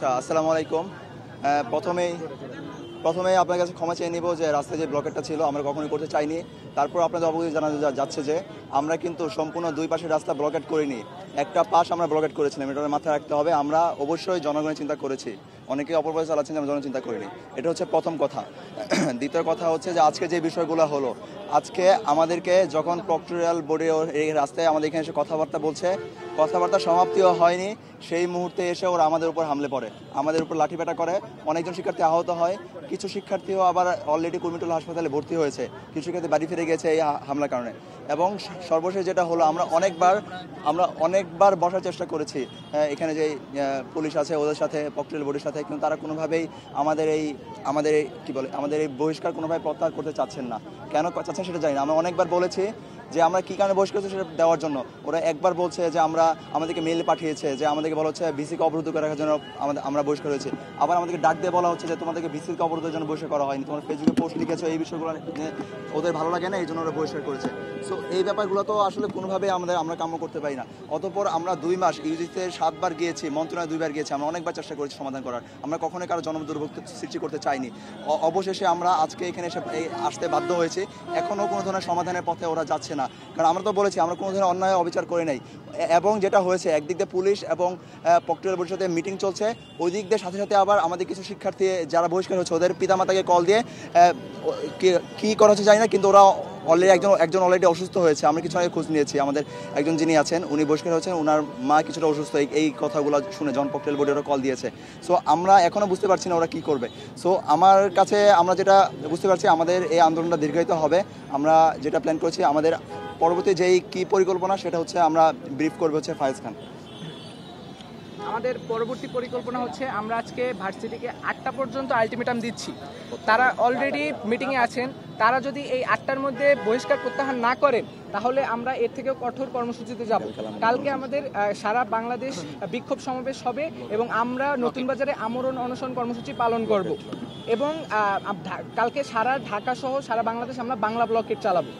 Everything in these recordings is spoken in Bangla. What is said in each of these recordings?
আচ্ছা, আসসালামু আলাইকুম। প্রথমেই প্রথমেই আপনার কাছে ক্ষমা চেয়ে নিব যে রাস্তায় যে ব্লকেটটা ছিল আমরা কখনোই করতে চাইনি। তারপর আপনাদের অবগতি জানানো যাচ্ছে যে আমরা কিন্তু সম্পূর্ণ দুই পাশের রাস্তা ব্লকেট করিনি, একটা পাশ আমরা ব্লকেট করেছিলাম। এটা মাথায় রাখতে হবে। আমরা অবশ্যই জনগণের চিন্তা করেছি, অনেকে অপপ্রচার চালাচ্ছেন, আমরা জনচিন্তা করিনি। এটা হচ্ছে প্রথম কথা। দ্বিতীয় কথা হচ্ছে যে আজকে যে বিষয়গুলো হলো, আজকে আমাদেরকে যখন প্রক্টোরিয়াল বোর্ডে এই রাস্তায় আমাদের এখানে এসে কথাবার্তা বলছে, কথাবার্তা সমাপ্তিও হয়নি, সেই মুহূর্তে এসে ওরা আমাদের উপর হামলে পড়ে, আমাদের উপর লাঠিপেটা করে। অনেকজন শিক্ষার্থী আহত হয়, কিছু শিক্ষার্থীও আবার অলরেডি কুর্মিটোলা হাসপাতালে ভর্তি হয়েছে, কিছু শিক্ষার্থী বাড়ি ফিরে গেছে এই হামলার কারণে। এবং সর্বশেষ যেটা হলো, আমরা অনেকবার বসার চেষ্টা করেছি এখানে যে পুলিশ আছে ওদের সাথে, প্রক্টোরিয়াল বোর্ডের সাথে, কিন্তু তারা কোনোভাবেই আমাদের এই বহিষ্কার কোনোভাবে প্রত্যাহার করতে চাচ্ছেন না। কেন চাচ্ছেন সেটা জানি না। আমরা অনেকবার বলেছি যে আমরা কী কারণে বহিষ্কার করছি সেটা দেওয়ার জন্য। ওরা একবার বলছে যে আমাদেরকে মেল পাঠিয়েছে, যে আমাদেরকে বলা হচ্ছে ভিসিকে অবরুদ্ধ করে রাখার জন্য আমরা বহিষ্কার হয়েছি। আবার আমাদেরকে ডাক দিয়ে বলা হচ্ছে যে তোমাদেরকে ভিসিকে অবরোধের জন্য বহিষ্কার করা হয়নি, তোমার ফেসবুকে পোস্ট লিখেছো, এই বিষয়গুলো ওদের ভালো লাগে না, এই জন্য ওরা বহিষ্কার করেছে। সো এই ব্যাপারগুলো তো আসলে কোনোভাবেই আমরা কাম্য করতে পারি না। অতঃপর আমরা 2 মাস ইউজিতে 7 বার গিয়েছি, মন্ত্রণালয়ে 2 বার গিয়েছি, আমরা অনেকবার চেষ্টা করেছি সমাধান করার। আমরা কখনোই কারো জনদুর্ভোগ সৃষ্টি করতে চাইনি। অবশেষে আমরা আজকে এখানে এসে আসতে বাধ্য হয়েছি। এখনও কোনো ধরনের সমাধানের পথে ওরা যাচ্ছে না, কারণ আমরা তো বলেছি আমরা কোনো ধরনের অন্যায় অবিচার করে নাই। এবং যেটা হয়েছে, একদিক দিয়ে পুলিশ এবং প্রক্টোরিয়াল বোর্ডের সাথে মিটিং চলছে, ওই দিক দিয়ে সাথে সাথে আবার আমাদের কিছু শিক্ষার্থী যারা বহিষ্কার হচ্ছে ওদের পিতামাতাকে কল দিয়ে কী করা হচ্ছে জানি না, কিন্তু ওরা অলরেডি একজন অলরেডি অসুস্থ হয়েছে। আমরা কিছু আগে খোঁজ নিয়েছি, আমাদের একজন যিনি আছেন উনি বহিষ্কার হয়েছেন, ওনার মা কিছুটা অসুস্থ, এই কথাগুলো শুনে জন প্রক্টোরিয়াল বোর্ডে ওরা কল দিয়েছে। সো আমরা এখনও বুঝতে পারছি না ওরা কী করবে। সো আমার কাছে আমরা যেটা বুঝতে পারছি, আমাদের এই আন্দোলনটা দীর্ঘায়িত হবে। আমরা যেটা প্ল্যান করেছি, আমাদের পরবর্তী যেই কী পরিকল্পনা সেটা হচ্ছে আমরা ব্রিফ করবে হচ্ছে ফায়েজ খান। আমাদের পরবর্তী পরিকল্পনা হচ্ছে আমরা আজকে ভার্সিটিকে 8টা পর্যন্ত আলটিমেটাম দিচ্ছি। তারা অলরেডি মিটিংয়ে আছেন, তারা যদি এই 8টার মধ্যে বহিষ্কার প্রত্যাহার না করেন তাহলে আমরা এর থেকেও কঠোর কর্মসূচিতে যাব। কালকে আমাদের সারা বাংলাদেশ বিক্ষোভ সমাবেশ হবে এবং আমরা নতুন বাজারে আমরণ অনশন কর্মসূচি পালন করব। এবং কালকে সারা ঢাকা সহ সারা বাংলাদেশ আমরা বাংলা ব্লকেট চালাবো।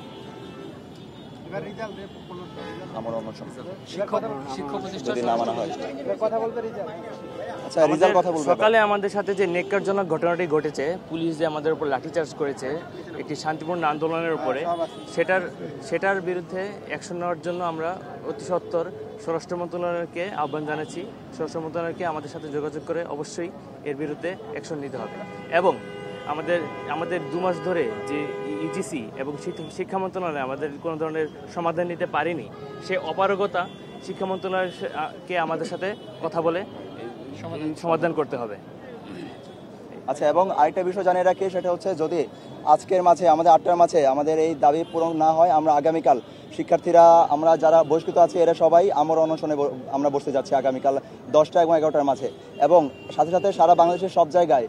সকালে আমাদের সাথে যে নেক্কারজনক ঘটনাটি ঘটেছে, পুলিশ যে আমাদের উপর লাঠিচার্জ করেছে একটি শান্তিপূর্ণ আন্দোলনের উপরে, সেটার বিরুদ্ধে অ্যাকশন নেওয়ার জন্য আমরা অতি সত্বর স্বরাষ্ট্র মন্ত্রণালয়কে আহ্বান জানাচ্ছি। স্বরাষ্ট্র মন্ত্রণালয়কে আমাদের সাথে যোগাযোগ করে অবশ্যই এর বিরুদ্ধে অ্যাকশন নিতে হবে। এবং আমাদের 2 মাস ধরে যে ইউজিসি এবং শিক্ষা মন্ত্রণালয় আমাদের কোনো ধরনের সমাধান নিতে পারেনি, সে অপারগতা শিক্ষা মন্ত্রণালয়কে আমাদের সাথে কথা বলে সমাধান করতে হবে। আচ্ছা, এবং আরেকটা বিষয় জানিয়ে রাখি, সেটা হচ্ছে যদি আজকের মাঝে আমাদের 8টার মাঝে আমাদের এই দাবি পূরণ না হয়, আমরা আগামীকাল শিক্ষার্থীরা আমরা যারা বহিষ্কৃত আছি এরা সবাই আমরণ অনশনে আমরা বসতে যাচ্ছি আগামীকাল 10টা এবং 11টার মাঝে। এবং সাথে সাথে সারা বাংলাদেশের সব জায়গায়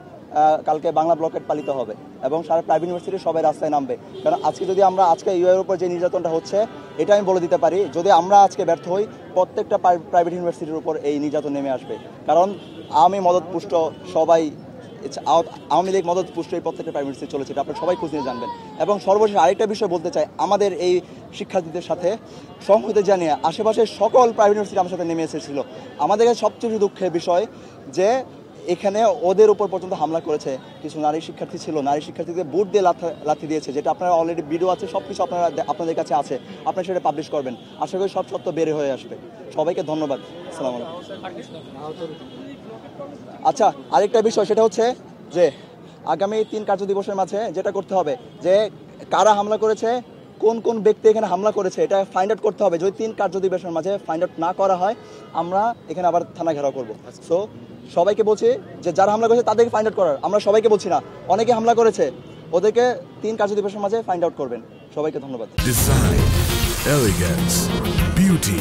কালকে বাংলা ব্লকেট পালিত হবে এবং সারা প্রাইভেট ইউনিভার্সিটির সবাই রাস্তায় নামবে। কারণ আজকে ইউএর উপর যে নির্যাতনটা হচ্ছে, এটা আমি বলে দিতে পারি, যদি আমরা আজকে ব্যর্থ হই প্রত্যেকটা প্রাইভেট ইউনিভার্সিটির উপর এই নির্যাতন নেমে আসবে। কারণ আওয়ামী লীগ মদত পুষ্ট এই প্রত্যেকটা প্রাইভেট ইউনিভার্সিটি চলেছে, এটা আপনারা সবাই খোঁজ নিয়ে জানবেন। এবং সর্বশেষ আরেকটা বিষয় বলতে চাই, আমাদের এই শিক্ষার্থীদের সাথে সংহতি জানিয়ে আশেপাশের সকল প্রাইভেট ইউনিভার্সিটি আমার সাথে নেমে এসেছিল। আমাদের কাছে সবচেয়ে দুঃখের বিষয় যে এখানে ওদের উপর পর্যন্ত হামলা করেছে কিছু নারী শিক্ষার্থী ছিল, নারী শিক্ষার্থীদের বুট দিয়ে লাথি দিয়েছে, যেটা আপনারা অলরেডি ভিডিও আছে, সব কিছু আপনাদের কাছে আছে, আপনারা সেটা পাবলিশ করবেন। আশা করি সব সত্য বের হয়ে আসবে। সবাইকে ধন্যবাদ। আসসালামু আলাইকুম। আচ্ছা, আরেকটা বিষয় সেটা হচ্ছে যে আগামী 3 কার্য দিবসের মাঝে যেটা করতে হবে, যে কারা হামলা করেছে, কোন কোন ব্যক্তি এখানে হামলা করেছে, এটা ফাইন্ড আউট করতে হবে। যদি 3 কার্য দিবসের মাঝে ফাইন্ড আউট না করা হয়, আমরা এখানে আবার থানা ঘেরাও করবো। সো সবাইকে বলছি যে যারা হামলা করেছে তাদেরকে ফাইন্ড আউট করার, আমরা সবাইকে বলছি না, অনেকে হামলা করেছে, ওদেরকে 3 কার্য দিবসের মাঝে ফাইন্ড আউট করবেন। সবাইকে ধন্যবাদ। ডিজাইন, এলিগেন্স, বিউটি,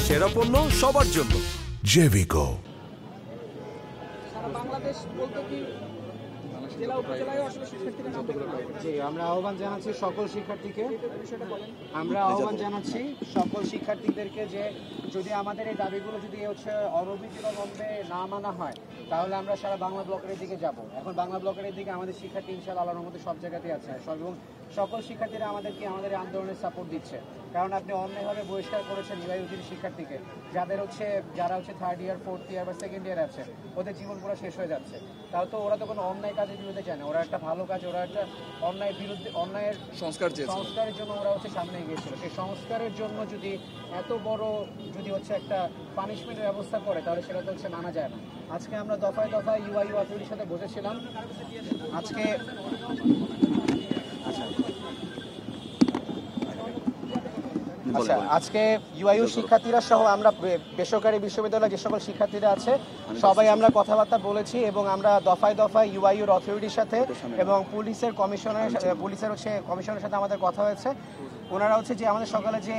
সেরা পণ্য সবার জন্য জেভিকো। বাংলাদেশ বলতে কি জেলা উপজেলায় আসলে শিক্ষার্থীরা নামবে? জি, আমরা আহ্বান জানাচ্ছি সকল শিক্ষার্থীকে, শিক্ষার্থীদেরকে যে যদি আমাদের এই দাবিগুলো যদি অনভিবিলম্বে না মানা হয় তাহলে আমরা সারা বাংলা ব্লকের দিকে যাব। এখন বাংলা ব্লকের দিকে আমাদের শিক্ষার্থী ইনশাআল্লাহ আল্লাহর মধ্যে সব জায়গাতেই আছে এবং সকল শিক্ষার্থীরা আমাদেরকে আমাদের আন্দোলনের সাপোর্ট দিচ্ছে। কারণ আপনি অন্যায়ভাবে বহিষ্কার করেছেন ইউআইইউটির শিক্ষার্থীকে, যারা হচ্ছে থার্ড ইয়ার, ফোর্থ ইয়ার বা সেকেন্ড ইয়ার আছে, ওদের জীবন পুরো শেষ হয়ে যাচ্ছে। তাও তো ওরা তো কোনো অন্যায় কাজের বিরুদ্ধে যায় না, ওরা একটা ভালো কাজ, ওরা একটা অন্যায়ের সংস্কারের জন্য ওরা হচ্ছে সামনে এগিয়েছিল। সেই সংস্কারের জন্য যদি এত বড় হচ্ছে একটা পানিশমেন্টের ব্যবস্থা করে, তাহলে সেটা তো হচ্ছে মানা যায় না। আজকে আমরা দফায় দফায় ইউআইইউ অথরিটির সাথে বসেছিলাম। আজকে ইউআইইউ শিক্ষার্থীরা সহ আমরা বেসরকারি বিশ্ববিদ্যালয়ে যে সকল শিক্ষার্থীরা আছে সবাই আমরা কথাবার্তা বলেছি এবং আমরা দফায় দফায় ইউআইইউর অথরিটির সাথে এবং পুলিশের কমিশনের সাথে আমাদের কথা হয়েছে। ওনারা হচ্ছে যে আমাদের সকালে যে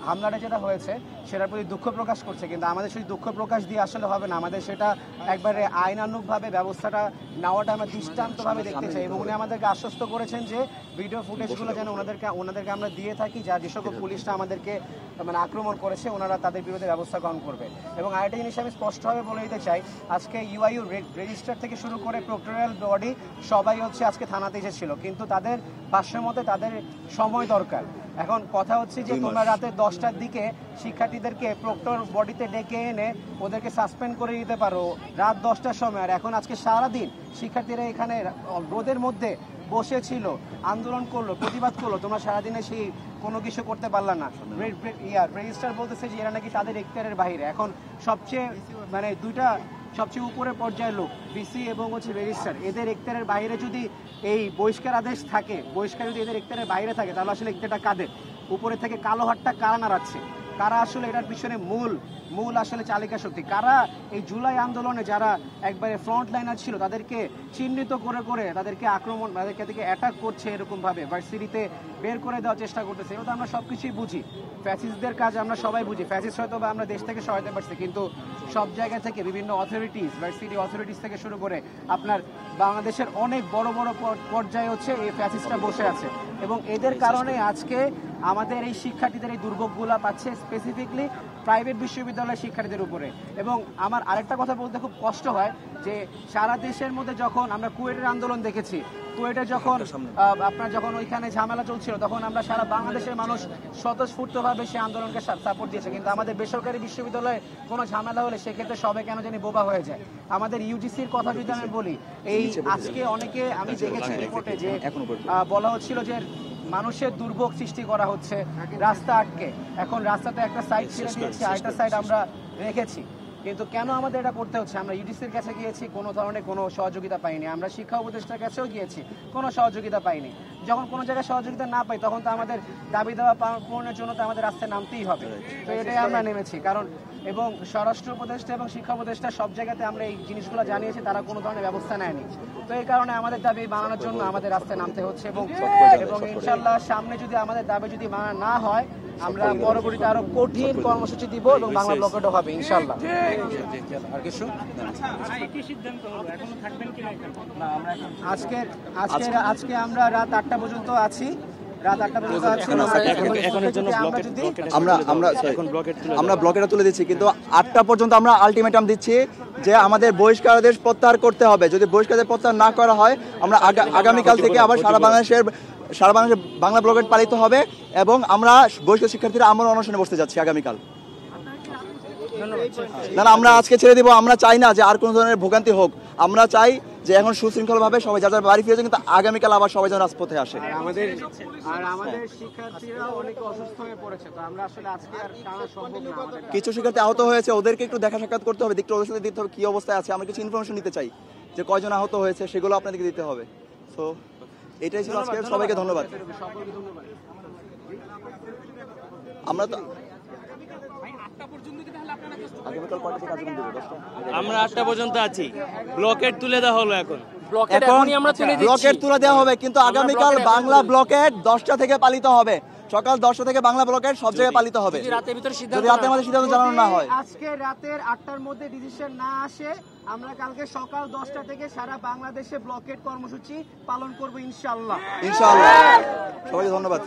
হামলাটা যেটা হয়েছে সেটার প্রতি দুঃখ প্রকাশ করছে, কিন্তু আমাদের সেই দুঃখ প্রকাশ দিয়ে আসলে হবে না, আমাদের সেটা একবারে আইনানুগভাবে ব্যবস্থাটা নেওয়াটা আমরা দৃষ্টান্তভাবে দেখতে চাই। এবং উনি আমাদেরকে আশ্বস্ত করেছেন যে ভিডিও ফুটেজগুলো যেন ওনাদেরকে আমরা দিয়ে থাকি, যে সকল পুলিশরা আমাদেরকে আক্রমণ করেছে ওনারা তাদের বিরুদ্ধে ব্যবস্থা গ্রহণ করবে। এবং আরেকটা জিনিস আমি স্পষ্টভাবে বলে দিতে চাই, আজকে ইউআইইউ রেজিস্ট্রার থেকে শুরু করে প্রক্টরিয়াল বডি সবাই হচ্ছে আজকে থানাতে এসেছিল, কিন্তু তাদের ভাষ্যের মতে তাদের সময় দরকার। এখন কথা হচ্ছে যে তোমরা রাতে 10টার দিকে শিক্ষার্থীদেরকে প্রক্টর বডিতে ডেকে এনে ওদেরকে সাসপেন্ড করে দিতে পারো রাত 10টার সময়, আর এখন আজকে সারাদিন শিক্ষার্থীরা এখানে রোদের মধ্যে বসেছিল, আন্দোলন করলো, প্রতিবাদ করলো, তোমরা সারাদিনে সেই কোনো কিছু করতে পারলা না। রেজিস্ট্রার বলতেছে যে এরা নাকি তাদের এখতিয়ারের বাইরে। এখন সবচেয়ে দুইটা সবচেয়ে উপরের পর্যায়ের লোক বিসি এবং হচ্ছে রেজিস্ট্রার, এদের এখতিয়ারের বাইরে যদি এই বহিষ্কার আদেশ থাকে, বহিষ্কার যদি এদের এখতিয়ারের বাইরে থাকে, তাহলে আসলে এখতিয়ারটা কাদের? উপরে থেকে কালো হাতটা কারা নাড়াচ্ছে? কারা আসলে এটার পিছনে মূল আসলে চালিকা শক্তি? কারা এই জুলাই আন্দোলনে যারা একবারে ফ্রন্ট লাইনার ছিল তাদেরকে চিহ্নিত করে তাদেরকে আক্রমণ, তাদেরকে অ্যাটাক করছে এরকমভাবে ভার্সিটিতে বের করে দেওয়ার চেষ্টা করতেছে? এটা তো আমরা সব কিছুই বুঝি, ফ্যাসিস্টদের কাজ আমরা সবাই বুঝি। ফ্যাসিস্ট হয়তো বা আমরা দেশ থেকে সরাতে পারছি, কিন্তু সব জায়গা থেকে বিভিন্ন অথরিটিস, ভার্সিটি অথরিটিস থেকে শুরু করে আপনার বাংলাদেশের অনেক বড় বড় পর্যায়ে হচ্ছে এই ফ্যাসিস্টরা বসে আছে। এবং এদের কারণে আজকে আমাদের এই শিক্ষার্থীদের এই দুর্ভোগগুলা পাচ্ছে, স্পেসিফিকলি প্রাইভেট বিশ্ববিদ্যালয়ের শিক্ষার্থীদের উপরে। এবং আমার আরেকটা কথা বলতে খুব কষ্ট হয় যে সারা দেশের মধ্যে যখন আমরা কুয়েটের আন্দোলন দেখেছি, কুয়েটে যখন ওইখানে ঝামেলা চলছিল, তখন আমরা সারা বাংলাদেশের মানুষ স্বতঃস্ফূর্তভাবে সেই আন্দোলনকে সাপোর্ট দিয়েছে। কিন্তু আমাদের বেসরকারি বিশ্ববিদ্যালয়ে কোনো ঝামেলা হলে সেক্ষেত্রে সবাই কেন জানি বোবা হয়ে যায়। আমাদের ইউজিসির কথা যদি আমি বলি, এই আজকে অনেকে আমি দেখেছি রিপোর্টে যে বলা হচ্ছিল যে মানুষের দুর্ভোগ সৃষ্টি করা হচ্ছে, রাস্তা আটকে, এখন রাস্তাতে একটা সাইড ছেড়ে দিয়েছি, আরেকটা সাইড আমরা রেখেছি। কিন্তু কেন আমাদের এটা করতে হচ্ছে? আমরা ইউজিসির কাছে গিয়েছি, কোনো ধরনের কোনো সহযোগিতা পাইনি। আমরা শিক্ষা উপদেষ্টার কাছেও গিয়েছি, কোনো সহযোগিতা পাইনি। যখন কোনো জায়গায় সহযোগিতা না পাই, তখন তো আমাদের দাবি দেওয়া পূরণের জন্য তো আমাদের রাস্তায় নামতেই হবে। তো এটাই আমরা নেমেছি। কারণ এবং স্বরাষ্ট্র উপদেষ্টা এবং শিক্ষা উপদেষ্টা সব জায়গাতে আমরা এই জিনিসগুলো জানিয়েছি, তারা কোনো ধরনের ব্যবস্থা নেয়নি। তো এই কারণে আমাদের দাবি মানানোর জন্য আমাদের রাস্তায় নামতে হচ্ছে। এবং ইনশাল্লাহ সামনে যদি আমাদের দাবি যদি মানা না হয়, আমরা পরবর্তীতে আরো কঠিন কর্মসূচি দিব এবং বাংলা ব্লকেটও হবে ইনশাল্লাহ। আর কিছু আজকে আমরা রাত 8টা পর্যন্ত আছি। আমরা ব্লকেটা তুলে দিচ্ছি, কিন্তু 8টা পর্যন্ত আমরা আলটিমেটাম দিচ্ছি যে আমাদের বহিষ্কারাদেশ প্রত্যাহার করতে হবে। যদি বহিষ্কারাদেশ প্রত্যাহার না করা হয়, আমরা আগামীকাল থেকে আবার সারা বাংলাদেশে বাংলা ব্লকেট পালিত হবে এবং আমরা বহিষ্কার শিক্ষার্থীরা আমরা অনশনে বসতে যাচ্ছি আগামীকাল। না, আমরা আজকে ছেড়ে দিব। আমরা চাই না যে আর কোনো ধরনের ভোগান্তি হোক। আমরা চাই যে এখন সুশৃঙ্খলভাবে সবাই যার বাড়ি ফিরেছে, কিন্তু আগামীকাল আবার সবাই যেন রাজপথে আসে। আমাদের শিক্ষার্থীরা অনেক অসুস্থ হয়ে পড়েছে, তো আমরা আসলে আজকে আর টানা সম্ভব না। কিছু শিক্ষার্থী আহত হয়েছে, ওদেরকে একটু দেখা সাক্ষাৎ করতে হবে, ওদের সাথে দিতে হবে কি অবস্থায় আছে। আমরা কিছু ইনফরমেশন নিতে চাই যে কয়জন আহত হয়েছে, সেগুলো আপনাদেরকে দিতে হবে। সো এটাই ছিল আজকে। সবাইকে ধন্যবাদ। আমরা তো আমরা 8টা পর্যন্ত আছি, ব্লকেট তুলে দেওয়া হলো। এখন ব্লকেট তুলে দেওয়া হবে, কিন্তু আগামীকাল বাংলা ব্লকেট 10টা থেকে পালিত হবে। সকাল 10টা থেকে বাংলা ব্লকেট সব জায়গায় পালিত হবে, যদি রাতের মধ্যে সিদ্ধান্ত জানানো না হয়। আজকে রাতের 8টার মধ্যে ডিসিশন না আসে, আমরা কালকে সকাল 10টা থেকে সারা বাংলাদেশে ব্লকেট কর্মসূচি পালন করব ইনশাআল্লাহ। সবাইকে ধন্যবাদ।